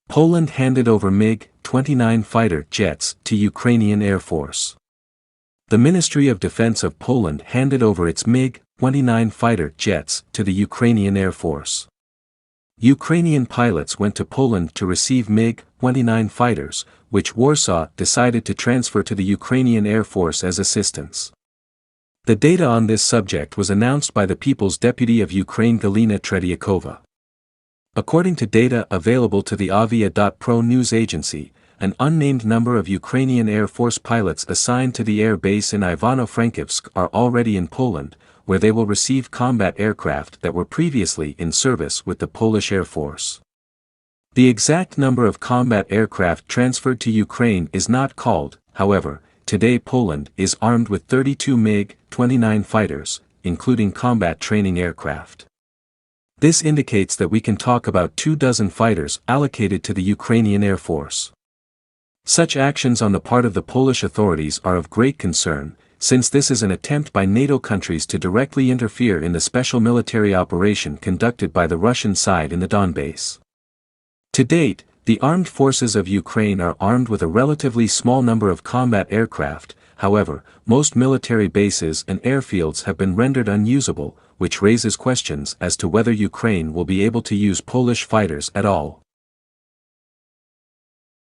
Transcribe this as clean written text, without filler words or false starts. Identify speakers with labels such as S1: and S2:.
S1: Poland handed over MiG-29 fighter jets to Ukrainian Air Force. The Ministry of Defense of Poland handed over its MiG-29 fighter jets to the Ukrainian Air Force. Ukrainian pilots went to Poland to receive MiG-29 fighters, which Warsaw decided to transfer to the Ukrainian Air Force as assistance. The data on this subject was announced by the People's Deputy of Ukraine Galina Tretiakova. According to data available to the Avia.pro news agency, an unnamed number of Ukrainian Air Force pilots assigned to the air base in Ivano-Frankivsk are already in Poland, where they will receive combat aircraft that were previously in service with the Polish Air Force. The exact number of combat aircraft transferred to Ukraine is not called, however. Today Poland is armed with 32 MiG-29 fighters, including combat training aircraft. This indicates that we can talk about 24 fighters allocated to the Ukrainian Air Force. Such actions on the part of the Polish authorities are of great concern, since this is an attempt by NATO countries to directly interfere in the special military operation conducted by the Russian side in the Donbass. To date, the armed forces of Ukraine are armed with a relatively small number of combat aircraft. However, most military bases and airfields have been rendered unusable, which raises questions as to whether Ukraine will be able to use Polish fighters at all.